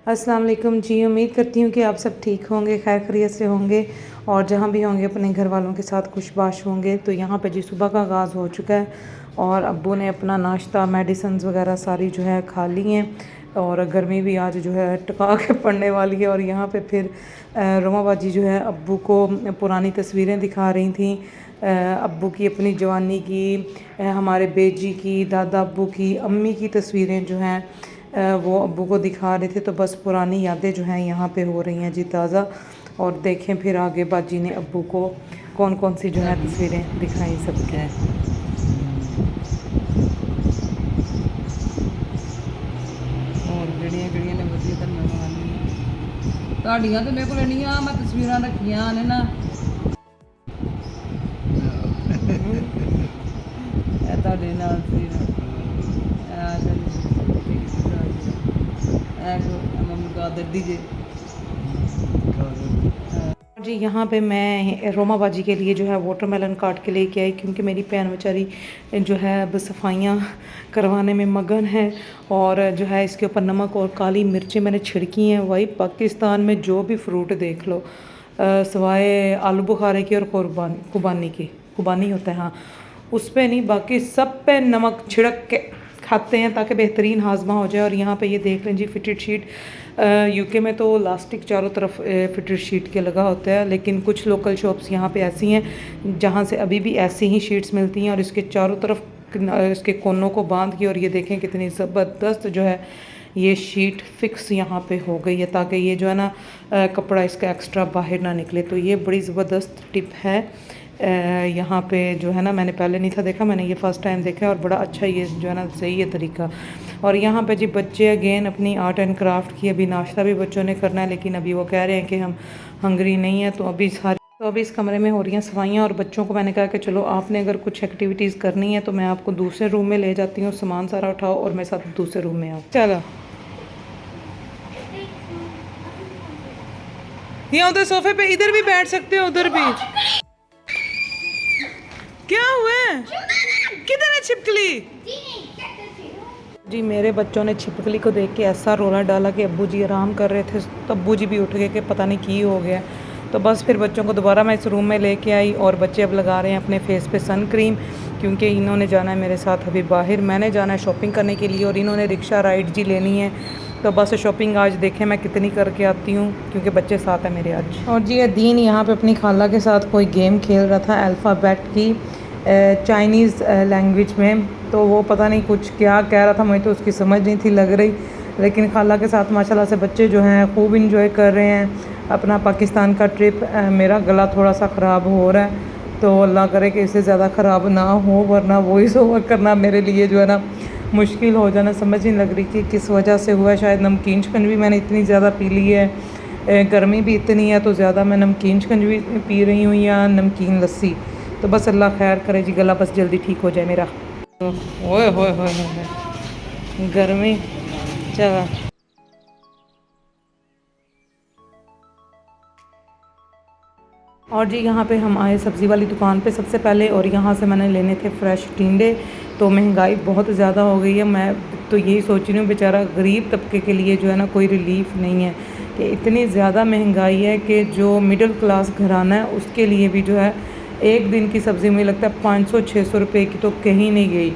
अस्सलाम वालेकुम जी। उम्मीद करती हूँ कि आप सब ठीक होंगे, खैर खैरियत से होंगे और जहाँ भी होंगे अपने घर वालों के साथ खुशबाश होंगे। तो यहाँ पे जी सुबह का आगाज़ हो चुका है और अब्बू ने अपना नाश्ता मेडिसिन वगैरह सारी जो है खा ली हैं और गर्मी भी आज जो है टका के पड़ने वाली है। और यहाँ पे फिर रोमा बाजी जो है अब्बू को पुरानी तस्वीरें दिखा रही थी, अब्बू की अपनी जवानी की, हमारे बेजी की, दादा अब्बू की, अम्मी की तस्वीरें जो हैं वो अब्बू को दिखा रहे थे। तो बस पुरानी यादें जो हैं यहाँ पे हो रही हैं जी ताज़ा। और देखें फिर आगे बाजी ने अब्बू को कौन कौन सी जो है तस्वीरें दिखाई सबके। और ਜਿਹੜੀਆਂ ਜਿਹੜੀਆਂ ਨੇ ਵਧੀਆ ਧੰਨਵਾਦ ਤੁਹਾਡੀਆਂ ਤੇ ਮੇਰੇ ਕੋਲ ਨਹੀਂ ਆ, ਮੈਂ ਤਸਵੀਰਾਂ ਰੱਖੀਆਂ ਨੇ ਨਾ। ਇਹ ਤੁਹਾਡੇ ਨਾਲ ਸੀ ਨਾ मम्मी का दर्दी जी जी। यहाँ पे मैं रोमा बाजी के लिए जो है वाटरमेलन काट के लेके आई क्योंकि मेरी बहन बेचारी जो है अब सफाइयाँ करवाने में मगन है और जो है इसके ऊपर नमक और काली मिर्चें मैंने छिड़की हैं। वही पाकिस्तान में जो भी फ्रूट देख लो सवाए आलू बुखारे की और कुबानी होता है, हाँ उस पर नहीं, बाकी सब पे नमक छिड़क के खाते हैं ताकि बेहतरीन हाजमा हो जाए। और यहाँ पे ये देख लें जी फिटेड शीट, यूके में तो इलास्टिक चारों तरफ फिटेड शीट के लगा होता है, लेकिन कुछ लोकल शॉप्स यहाँ पे ऐसी हैं जहाँ से अभी भी ऐसी ही शीट्स मिलती हैं और इसके चारों तरफ इसके कोनों को बांध के, और ये देखें कितनी ज़बरदस्त जो है ये शीट फिक्स यहाँ पे हो गई है ताकि ये जो है ना कपड़ा इसका एक्स्ट्रा बाहर ना निकले। तो ये बड़ी ज़बरदस्त टिप है यहाँ पे जो है ना, मैंने पहले नहीं था देखा, मैंने ये फ़र्स्ट टाइम देखा और बड़ा अच्छा ये जो है ना सही है तरीका। और यहाँ पे जी बच्चे अगेन अपनी आर्ट एंड क्राफ्ट की, अभी नाश्ता भी बच्चों ने करना है लेकिन अभी वो कह रहे हैं कि हम हंगरी नहीं हैं। तो अभी इस कमरे में हो रही हैं सफाइयाँ और बच्चों को मैंने कहा कि चलो आपने अगर कुछ एक्टिविटीज़ करनी है तो मैं आपको दूसरे रूम में ले जाती हूँ, सामान सारा उठाओ और मेरे साथ दूसरे रूम में आओ। चलो यहाँ उधर सोफे पे इधर भी बैठ सकते हो, उधर भी। क्या हुआ है? किधर है छिपकली? जी मेरे बच्चों ने छिपकली को देख के ऐसा रोला डाला कि अब्बू जी आराम कर रहे थे तो अब्बू जी भी उठ गए कि पता नहीं की हो गया। तो बस फिर बच्चों को दोबारा मैं इस रूम में लेके आई और बच्चे अब लगा रहे हैं अपने फेस पे सन क्रीम क्योंकि इन्होंने जाना है मेरे साथ अभी बाहर, मैंने जाना है शॉपिंग करने के लिए और इन्होंने रिक्शा राइड जी लेनी है। तो बस शॉपिंग आज देखें मैं कितनी करके आती हूँ क्योंकि बच्चे साथ हैं मेरे आज। और जी अदीन यहाँ पे अपनी खाला के साथ कोई गेम खेल रहा था अल्फ़ाबेट की चाइनीज़ लैंग्वेज में, तो वो पता नहीं कुछ क्या कह रहा था, मुझे तो उसकी समझ नहीं थी लग रही, लेकिन खाला के साथ माशाल्लाह से बच्चे जो हैं खूब इंजॉय कर रहे हैं अपना पाकिस्तान का ट्रिप। मेरा गला थोड़ा सा ख़राब हो रहा है तो अल्लाह करे कि इससे ज़्यादा ख़राब ना हो, वरना वॉइस ओवर करना मेरे लिए जो है ना मुश्किल हो जाना। समझ नहीं लग रही कि किस वजह से हुआ है, शायद नमकीन शिकंजी मैंने इतनी ज़्यादा पी ली है, गर्मी भी इतनी है तो ज़्यादा मैं नमकीन शिकंजी पी रही हूँ या नमकीन लस्सी। तो बस अल्लाह खैर करे जी, गला बस जल्दी ठीक हो जाए मेरा। ओए होए होए गर्मी चला। और जी यहाँ पे हम आए सब्ज़ी वाली दुकान पे सबसे पहले और यहाँ से मैंने लेने थे फ्रेश टिंडे। तो महंगाई बहुत ज़्यादा हो गई है, मैं तो यही सोच रही हूँ बेचारा गरीब तबके के लिए जो है ना कोई रिलीफ नहीं है कि इतनी ज़्यादा महंगाई है कि जो मिडिल क्लास घराना है उसके लिए भी जो है एक दिन की सब्ज़ी मुझे लगता है 500-600 रुपये की तो कहीं नहीं गई।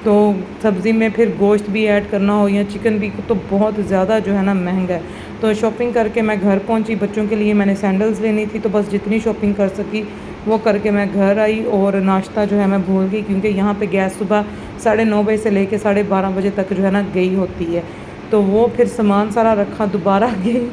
तो सब्ज़ी में फिर गोश्त भी ऐड करना हो या चिकन भी तो बहुत ज़्यादा जो है ना महंगा है। तो शॉपिंग करके मैं घर पहुंची, बच्चों के लिए मैंने सैंडल्स लेनी थी तो बस जितनी शॉपिंग कर सकी वो करके मैं घर आई। और नाश्ता जो है मैं भूल गई क्योंकि यहाँ पे गैस सुबह 9:30 बजे से लेके 12:30 बजे तक जो है ना गई होती है। तो वो फिर सामान सारा रखा, दोबारा गई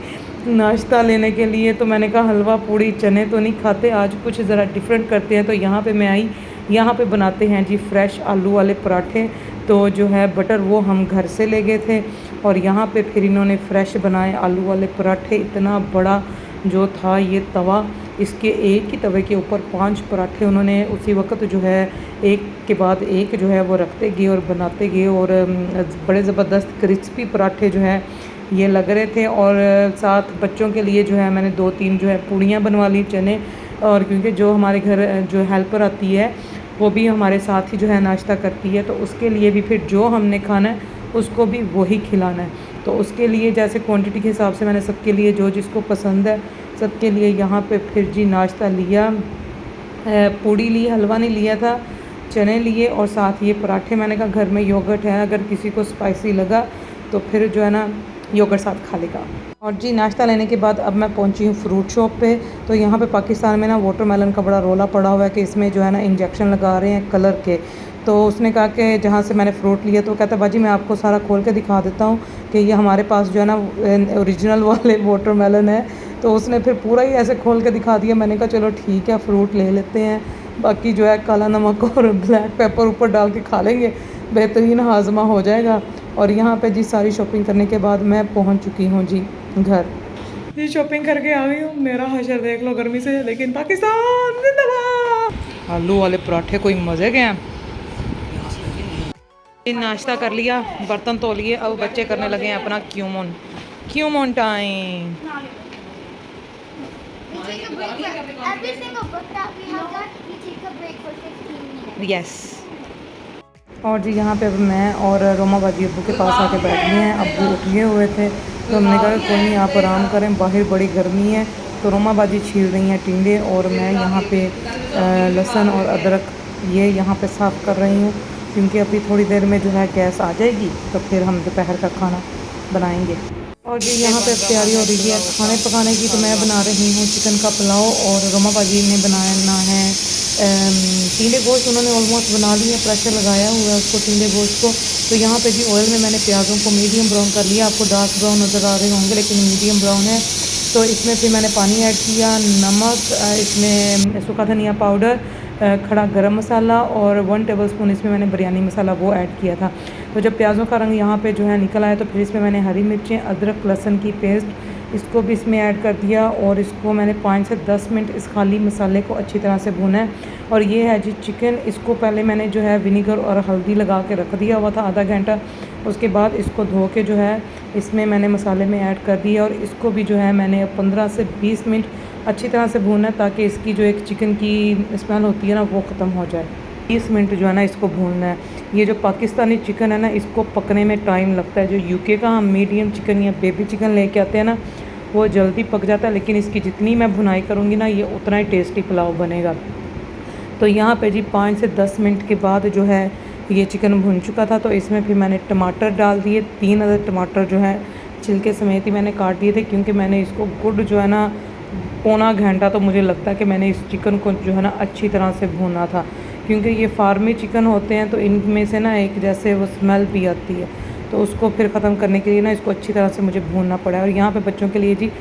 नाश्ता लेने के लिए। तो मैंने कहा हलवा पूड़ी चने तो नहीं खाते, आज कुछ ज़रा डिफरेंट करते हैं। तो यहाँ पे मैं आई, यहाँ पे बनाते हैं जी फ्रेश आलू वाले पराठे। तो जो है बटर वो हम घर से ले गए थे और यहाँ पे फिर इन्होंने फ्रेश बनाए आलू वाले पराठे। इतना बड़ा जो था ये तवा, इसके एक ही तवे के ऊपर 5 पराठे उन्होंने उसी वक्त जो है एक के बाद एक जो है वो रखते गए और बनाते गए और बड़े ज़बरदस्त क्रिस्पी पराठे जो है ये लग रहे थे। और साथ बच्चों के लिए जो है मैंने 2-3 जो है पूड़ियाँ बनवा ली चने, और क्योंकि जो हमारे घर जो हेल्पर आती है वो भी हमारे साथ ही जो है नाश्ता करती है तो उसके लिए भी फिर जो हमने खाना है उसको भी वही खिलाना है। तो उसके लिए जैसे क्वांटिटी के हिसाब से मैंने सबके लिए जो जिसको पसंद है सबके लिए यहाँ पे फिर जी नाश्ता लिया। पूड़ी ली, हलवा नहीं लिया था, चने लिए और साथ ये पराठे। मैंने कहा घर में योगर्ट है, अगर किसी को स्पाइसी लगा तो फिर जो है ना योगर्ट साथ खा लेगा। और जी नाश्ता लेने के बाद अब मैं पहुंची हूँ फ्रूट शॉप पे। तो यहाँ पे पाकिस्तान में ना वाटरमेलन का बड़ा रोला पड़ा हुआ है कि इसमें जो है ना इंजेक्शन लगा रहे हैं कलर के। तो उसने कहा कि जहाँ से मैंने फ़्रूट लिया, तो कहता बाजी मैं आपको सारा खोल के दिखा देता हूँ कि ये हमारे पास जो है ना ओरिजिनल वाले वाटरमेलन है। तो उसने फिर पूरा ही ऐसे खोल के दिखा दिया। मैंने कहा चलो ठीक है फ़्रूट ले लेते हैं, बाकी जो है काला नमक और ब्लैक पेपर ऊपर डाल के खा लेंगे, बेहतरीन हाजमा हो जाएगा। और यहाँ पे जी सारी शॉपिंग करने के बाद मैं पहुँच चुकी हूँ जी घर। जी शॉपिंग करके आ गई हूँ। मेरा हशर देख लो गर्मी से, लेकिन पाकिस्तान जिंदाबाद। आलू वाले पराठे कोई मज़े के हैं। नाश्ता कर लिया, बर्तन धो लिए, अब बच्चे करने लगे हैं अपना क्यूमोन time. Every single book that we have done, we take a break for 15 minutes. Yes. और जी यहाँ पे अब मैं और रोमा बाजी अब्बू के पास आके बैठ गए हैं। अब्बू उठे हुए थे तो हमने कहा कोई नहीं आप आराम करें, बाहर बड़ी गर्मी है। तो रोमा बाजी छील रही हैं टिंडे और मैं यहाँ पे लहसुन और अदरक ये यहाँ पे साफ़ कर रही हूँ, क्योंकि अभी थोड़ी देर में जो है गैस आ जाएगी तो फिर हम दोपहर का खाना बनाएंगे। और जी यहाँ पे तैयारी हो रही है खाने पकाने की। तो मैं बना रही हूँ चिकन का पुलाव और रोमा बाजी ने बनाना है टिंडे गोश्त। उन्होंने ऑलमोस्ट बना लिया, प्रेशर लगाया हुआ है उसको टिंडे गोश्त को। तो यहाँ पे जी ऑयल में मैंने प्याज़ों को मीडियम ब्राउन कर लिया। आपको डार्क ब्राउन नज़र आ रहे होंगे लेकिन मीडियम ब्राउन है। तो इसमें फिर मैंने पानी ऐड किया, नमक, इसमें सूखा धनिया पाउडर, खड़ा गरम मसाला और 1 टेबलस्पून इसमें मैंने बिरयानी मसाला वो ऐड किया था। तो जब प्याज़ों का रंग यहाँ पे जो है निकल आया तो फिर इसमें मैंने हरी मिर्चें, अदरक लहसुन की पेस्ट इसको भी इसमें ऐड कर दिया और इसको मैंने 5 से 10 मिनट इस खाली मसाले को अच्छी तरह से भुना है। और ये है जी चिकन। इसको पहले मैंने जो है विनीगर और हल्दी लगा के रख दिया हुआ था आधा घंटा। उसके बाद इसको धो के जो है इसमें मैंने मसाले में ऐड कर दिया और इसको भी जो है मैंने 15 से 20 मिनट अच्छी तरह से भूनना है ताकि इसकी जो एक चिकन की स्मेल होती है ना वो ख़त्म हो जाए। 20 मिनट जो है ना इसको भूनना है। ये जो पाकिस्तानी चिकन है ना इसको पकने में टाइम लगता है। जो यूके का हम मीडियम चिकन या बेबी चिकन लेके आते हैं ना वो जल्दी पक जाता है, लेकिन इसकी जितनी मैं भुनाई करूँगी ना ये उतना ही टेस्टी पुलाव बनेगा। तो यहाँ पे जी 5 से 10 मिनट के बाद जो है ये चिकन भुन चुका था। तो इसमें फिर मैंने टमाटर डाल दिए, 3 अदर टमाटर जो है छिलके समेत ही मैंने काट दिए थे, क्योंकि मैंने इसको गुड जो है ना पौना घंटा तो मुझे लगता है कि मैंने इस चिकन को जो है ना अच्छी तरह से भुना था, क्योंकि ये फार्मी चिकन होते हैं तो इनमें से ना एक जैसे वो स्मेल भी आती है। तो उसको फिर ख़त्म करने के लिए ना इसको अच्छी तरह से मुझे भूनना पड़ा। और यहाँ पे बच्चों के लिए जी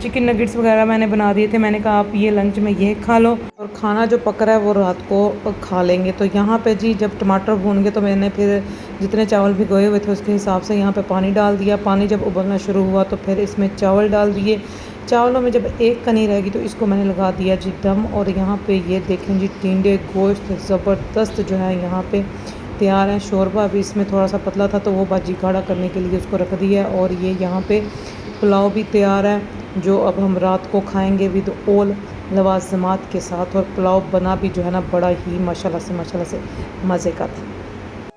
चिकन नगेट्स वगैरह मैंने बना दिए थे। मैंने कहा आप ये लंच में ये खा लो और खाना जो पक रहा है वो रात को खा लेंगे। तो यहाँ पे जी जब टमाटर भून गए तो मैंने फिर जितने चावल भिगोए हुए थे उसके हिसाब से यहाँ पे पानी डाल दिया। पानी जब उबलना शुरू हुआ तो फिर इसमें चावल डाल दिए। चावलों में जब एक कनी रहेगी तो इसको मैंने लगा दिया जी दम। और यहाँ पे ये देखें जी टिंडे गोश्त ज़बरदस्त जो है यहाँ पे तैयार है। शोरबा भी इसमें थोड़ा सा पतला था तो वो बाजी गाढ़ा करने के लिए उसको रख दिया। और ये यहाँ पे पुलाव भी तैयार है जो अब हम रात को खाएंगे विद ऑल लवाजमात के साथ। और पुलाव बना भी जो है ना बड़ा ही माशाल्लाह से मज़े का था।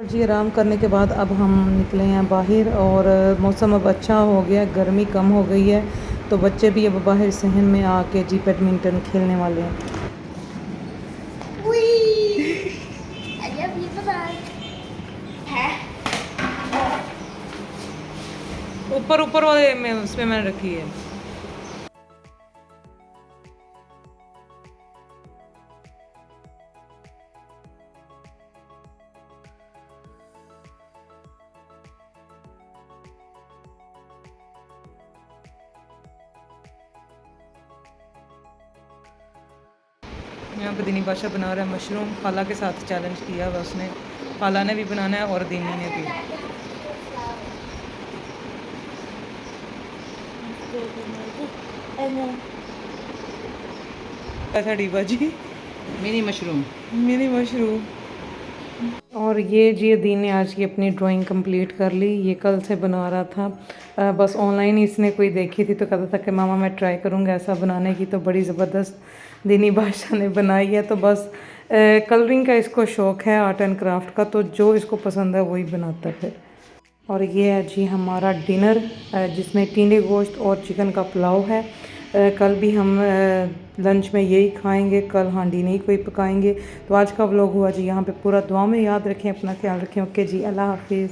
और जी आराम करने के बाद अब हम निकले हैं बाहर और मौसम अब अच्छा हो गया, गर्मी कम हो गई है। तो बच्चे भी अब बाहर सहन में आके जी बैडमिंटन खेलने वाले हैं। ऊपर ऊपर वाले में उसमें मैंने रखी है। यहाँ पे दीनी बादशाह बना रहा है मशरूम। खाला के साथ चैलेंज किया हुआ उसने, खाला ने भी बनाना है और दीनी ने भी। बाजी मिनी मशरूम। और ये जी दीन ने आज की अपनी ड्राइंग कंप्लीट कर ली। ये कल से बना रहा था, बस ऑनलाइन ही इसने कोई देखी थी तो कहता था कि मामा मैं ट्राई करूँगा ऐसा बनाने की। तो बड़ी ज़बरदस्त दीनी बादशाह ने बनाई है। तो बस कलरिंग का इसको शौक़ है, आर्ट एंड क्राफ्ट का, तो जो इसको पसंद है वही बनाता है फिर। और ये है जी हमारा डिनर जिसमें टिंडे गोश्त और चिकन का पुलाव है। कल भी हम लंच में यही खाएंगे, कल हांडी नहीं कोई पकाएंगे। तो आज का व्लॉग हुआ जी यहाँ पे पूरा। दुआ में याद रखें, अपना ख्याल रखें। ओके जी, अल्लाह हाफिज़।